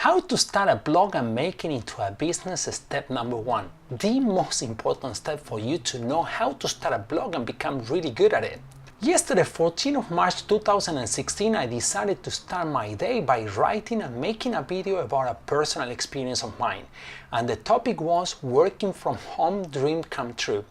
How to start a blog and make it into a business is step number one. The most important step for you to know how to start a blog and become really good at it. Yesterday, 14th of March 2016, I decided to start my day by writing and making a video about a personal experience of mine. And the topic was working from home dream come true.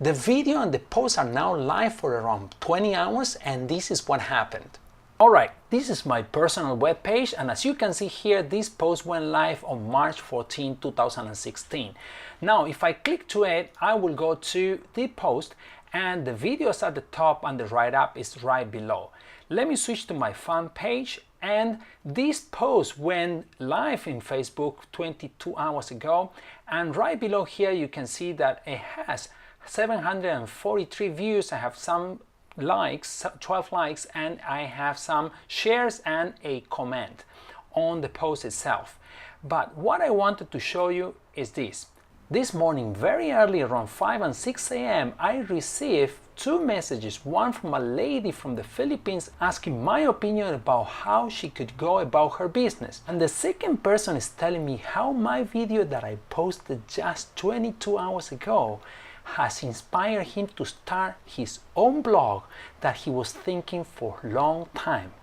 The video and the post are now live for around 20 hours and this is what happened. Alright, this is my personal webpage, and as you can see here, this post went live on March 14, 2016. Now, if I click to it, I will go to the post and the videos at the top and the write-up is right below. Let me switch to my fan page, and this post went live in Facebook 22 hours ago, and right below here you can see that it has 743 views. I have some likes, 12 likes, and I have some shares and a comment on the post itself. But what I wanted to show you is this. This morning, very early, around 5 and 6 a.m., I received two messages, one from a lady from the Philippines asking my opinion about how she could go about her business. And the second person is telling me how my video that I posted just 22 hours ago has inspired him to start his own blog that he was thinking for a long time.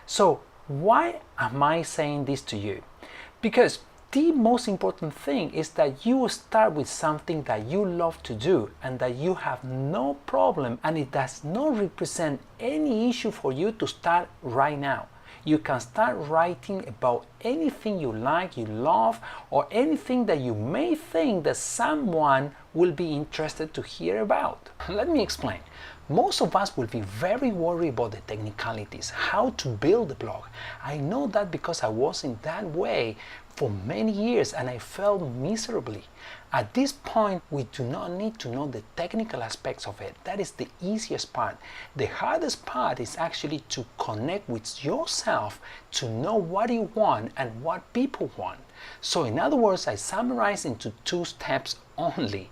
So why am I saying this to you? Because the most important thing is that you start with something that you love to do and that you have no problem, and it does not represent any issue for you to start right now. You can start writing about anything you like, you love, or anything that you may think that someone will be interested to hear about. Let me explain. Most of us will be very worried about the technicalities, how to build a blog. I know that because I was in that way for many years and I felt miserably. At this point, we do not need to know the technical aspects of it. That is the easiest part. The hardest part is actually to connect with yourself, to know what you want and what people want. So in other words, I summarize into two steps only.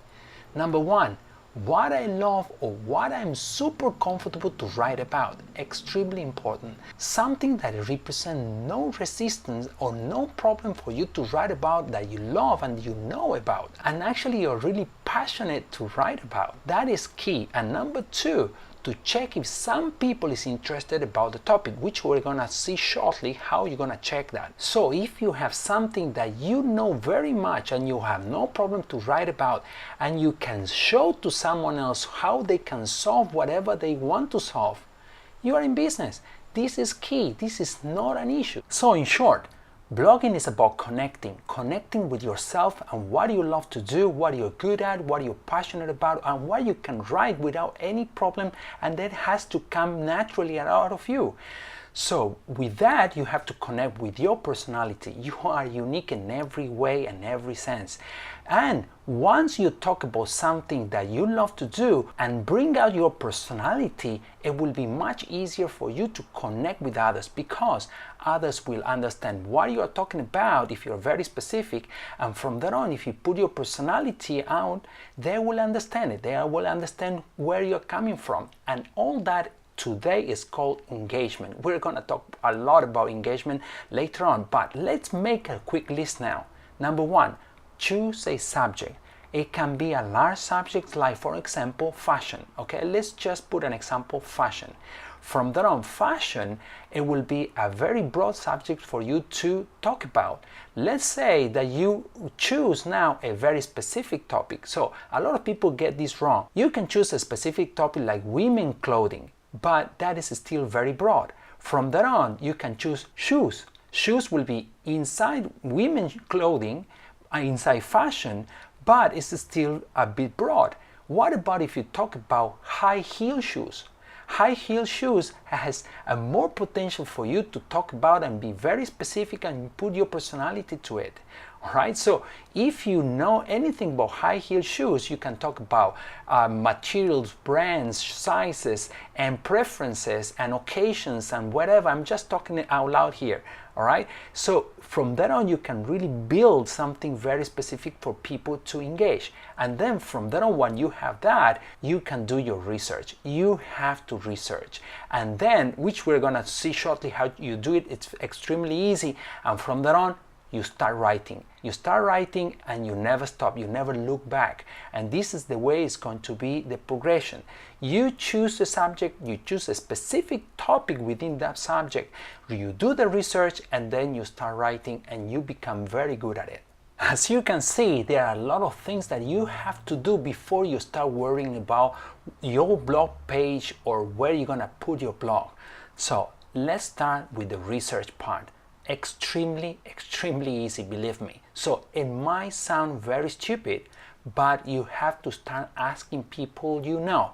Number one, what I love or what I'm super comfortable to write about. Extremely important. Something that represents no resistance or no problem for you to write about, that you love and you know about, and actually you're really passionate to write about. That is key. And number two, to check if some people is interested about the topic, which we're gonna see shortly how you're gonna check that. So if you have something that you know very much and you have no problem to write about, and you can show to someone else how they can solve whatever they want to solve, you are in business. This is key. This is not an issue. So in short, blogging is about connecting with yourself and what you love to do, what you're good at, what you're passionate about, and what you can write without any problem, and that has to come naturally out of you. So with that, you have to connect with your personality. You are unique in every way and every sense. And once you talk about something that you love to do and bring out your personality, it will be much easier for you to connect with others, because others will understand what you are talking about if you're very specific. And from there on, if you put your personality out, they will understand it. They will understand where you're coming from. And all that today is called engagement. We're going to talk a lot about engagement later on, but let's make a quick list now. Number one, choose a subject. It can be a large subject, like for example fashion. Okay, let's just put an example, fashion. From there on, fashion, it will be a very broad subject for you to talk about. Let's say that you choose now a very specific topic. So a lot of people get this wrong. You can choose a specific topic like women clothing, but that is still very broad. From there on, you can choose shoes. Shoes will be inside women's clothing, inside fashion, but it's still a bit broad. What about if you talk about high heel shoes? High heel shoes has a more potential for you to talk about and be very specific and put your personality to it. Alright, so if you know anything about high heel shoes, you can talk about materials, brands, sizes, and preferences and occasions and whatever. I'm just talking it out loud here. Alright, so from there on, you can really build something very specific for people to engage. And then from there on, when you have that, you can do your research. You have to research. And then, which we're gonna see shortly how you do it, it's extremely easy. And from there on, you start writing. You start writing and you never stop, you never look back. And this is the way it's going to be the progression. You choose a subject, you choose a specific topic within that subject, you do the research, and then you start writing and you become very good at it. As you can see, there are a lot of things that you have to do before you start worrying about your blog page or where you're gonna put your blog. So let's start with the research part. Extremely easy, believe me. So it might sound very stupid, but you have to start asking people you know.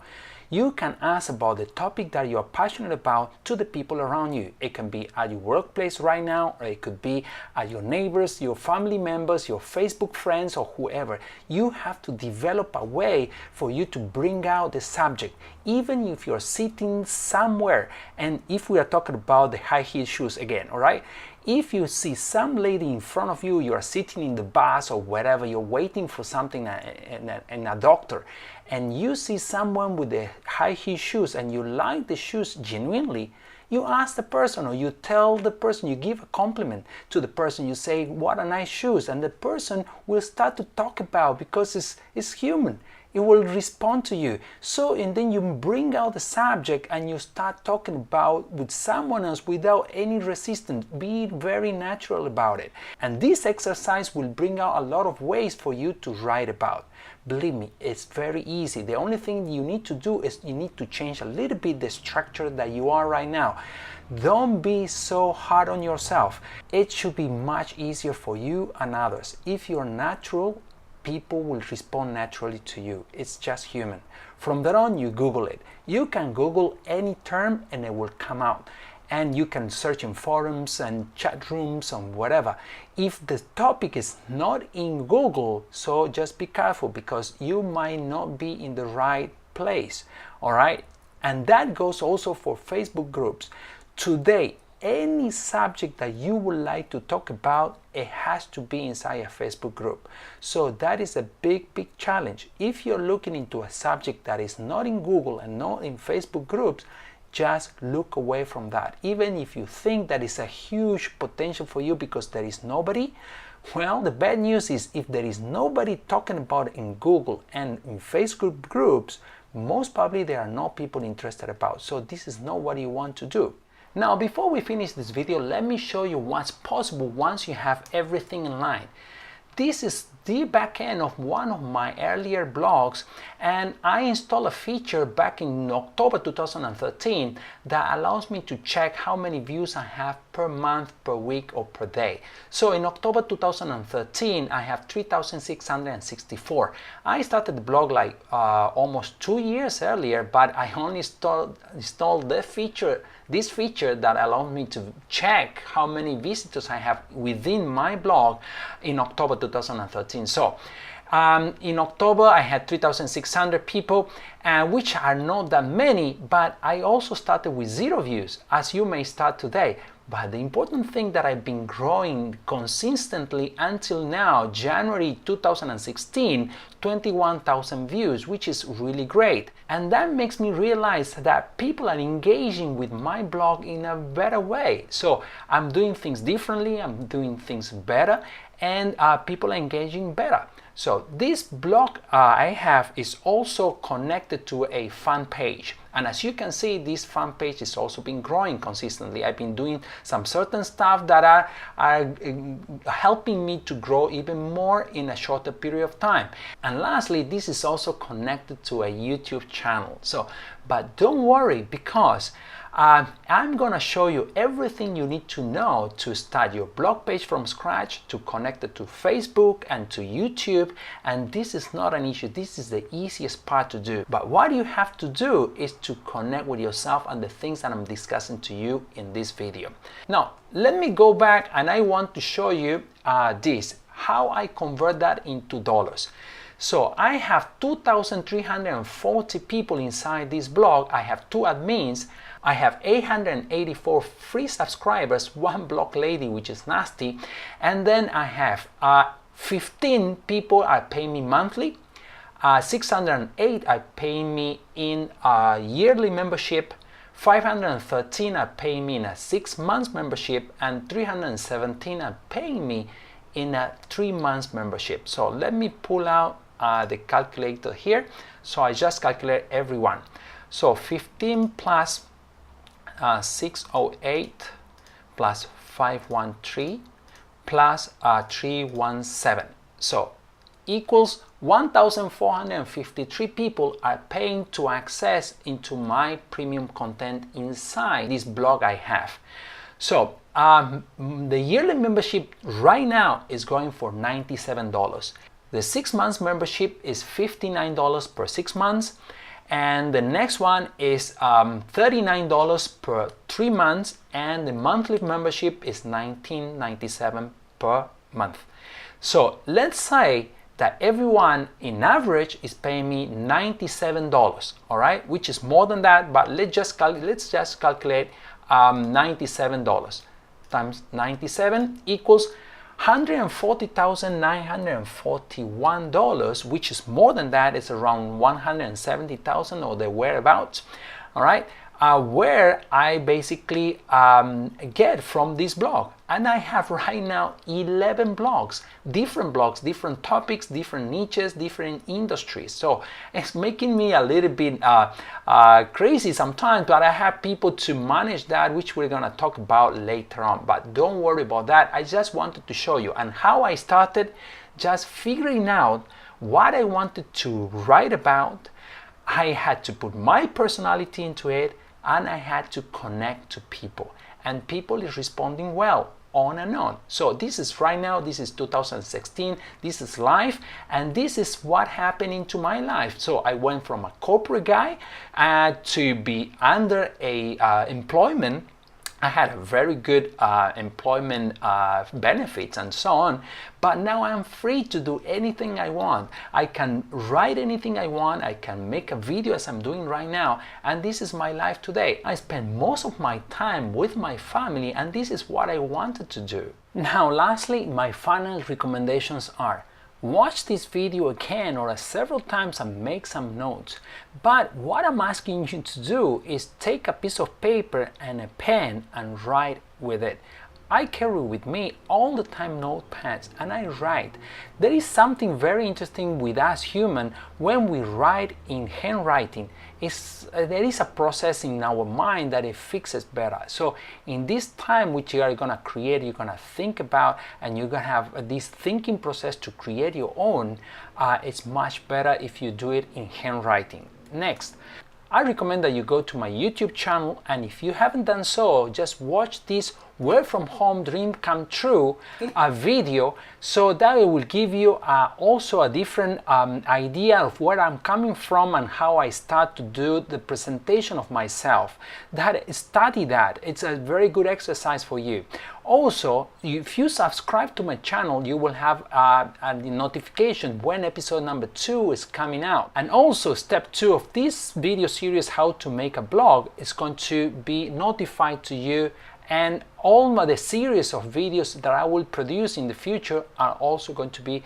You can ask about the topic that you're passionate about to the people around you. It can be at your workplace right now, or it could be at your neighbors, your family members, your Facebook friends, or whoever. You have to develop a way for you to bring out the subject, even if you're sitting somewhere. And if we are talking about the high heel shoes again, all right? If you see some lady in front of you, you are sitting in the bus or wherever, you're waiting for something in a doctor, and you see someone with the high heel shoes and you like the shoes genuinely, you ask the person, or you tell the person, you give a compliment to the person, you say, what a nice shoes, and the person will start to talk about, because it's human. It will respond to you. So, and then you bring out the subject and you start talking about with someone else without any resistance. Be very natural about it. And this exercise will bring out a lot of ways for you to write about. Believe me, it's very easy. The only thing you need to do is you need to change a little bit the structure that you are right now. Don't be so hard on yourself. It should be much easier for you and others. If you're natural, people will respond naturally to you. It's just human. From there on, you Google it. You can Google any term and it will come out. And you can search in forums and chat rooms and whatever. If the topic is not in Google, so just be careful, because you might not be in the right place, all right? And that goes also for Facebook groups. Today, any subject that you would like to talk about, it has to be inside a Facebook group. So that is a big challenge. If you're looking into a subject that is not in Google and not in Facebook groups, just look away from that. Even if you think that is a huge potential for you because there is nobody, well, the bad news is if there is nobody talking about it in Google and in Facebook groups, most probably there are no people interested about. So this is not what you want to do. Now, before we finish this video, let me show you what's possible once you have everything in line. This is the back end of one of my earlier blogs, and I installed a feature back in October 2013 that allows me to check how many views I have per month, per week, or per day. So in October 2013, I have 3,664. I started the blog like almost 2 years earlier, but I only installed this feature that allows me to check how many visitors I have within my blog in October 2013. So in October I had 3,600 people, which are not that many, but I also started with 0 views, as you may start today. But the important thing that I've been growing consistently until now, January 2016, 21,000 views, which is really great. And that makes me realize that people are engaging with my blog in a better way. So I'm doing things differently, I'm doing things better, and people are engaging better. So this blog I have is also connected to a fan page. And as you can see, this fan page has also been growing consistently. I've been doing some certain stuff that are helping me to grow even more in a shorter period of time. And lastly, this is also connected to a YouTube channel. So, but don't worry, because I'm gonna show you everything you need to know to start your blog page from scratch, to connect it to Facebook and to YouTube. And this is not an issue. This is the easiest part to do. But what you have to do is to connect with yourself and the things that I'm discussing to you in this video. Now, let me go back and I want to show you how I convert that into dollars. So I have 2,340 people inside this blog. I have 2 admins. I have 884 free subscribers, 1 blog lady, which is nasty. And then I have 15 people are paying me monthly. 608 are paying me in a yearly membership. 513 are paying me in a 6 months membership, and 317 are paying me in a 3 months membership. So let me pull out the calculator here. So I just calculate everyone. So 15 plus 608 plus 513 plus 317. So equals 1,453 people are paying to access into my premium content inside this blog I have. So the yearly membership right now is going for $97. The 6 months membership is $59 per 6 months, and the next one is $39 per 3 months, and the monthly membership is $19.97 per month. So let's say that everyone in average is paying me $97, all right, which is more than that, but let's just calculate $97 times 97 equals $140,941, which is more than that. It's around $170,000 or the whereabouts, all right, where I basically get from this blog. And I have right now 11 blogs, different topics, different niches, different industries. So it's making me a little bit crazy sometimes, but I have people to manage that, which we're gonna talk about later on. But don't worry about that. I just wanted to show you and how I started just figuring out what I wanted to write about. I had to put my personality into it, and I had to connect to people, and people is responding well on and on. So this is right now, this is 2016, this is life, and this is what happened into my life. So I went from a corporate guy to be under a employment. I had a very good employment benefits and so on, but now I'm free to do anything I want. I can write anything I want. I can make a video as I'm doing right now, and this is my life today. I spend most of my time with my family, and this is what I wanted to do. Now, lastly, my final recommendations are: watch this video again or several times and make some notes. But what I'm asking you to do is take a piece of paper and a pen and write with it. I carry with me all the time notepads and I write. There is something very interesting with us humans when we write in handwriting. There is a process in our mind that it fixes better. So in this time which you are going to create, you're going to think about, and you're going to have this thinking process to create your own, it's much better if you do it in handwriting. Next, I recommend that you go to my YouTube channel, and if you haven't done so, just watch this Work from Home Dream Come True video, so that it will give you also a different idea of where I'm coming from and how I start to do the presentation of myself. Study that. It's a very good exercise for you. Also, if you subscribe to my channel, you will have a notification when episode number 2 is coming out. And also, step 2 of this video series, How to Make a Blog, is going to be notified to you, and all the series of videos that I will produce in the future are also going to be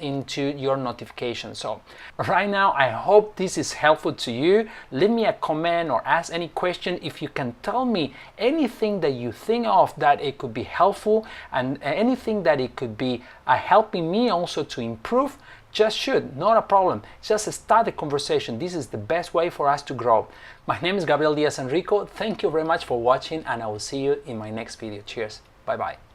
into your notification. So right now, I hope this is helpful to you. Leave me a comment or ask any question. If you can tell me anything that you think of that it could be helpful, and anything that it could be helping me also to improve, just shoot, not a problem. Just start the conversation. This is the best way for us to grow. My name is Gabriel Diaz Enrico. Thank you very much for watching, and I will see you in my next video. Cheers. Bye-bye.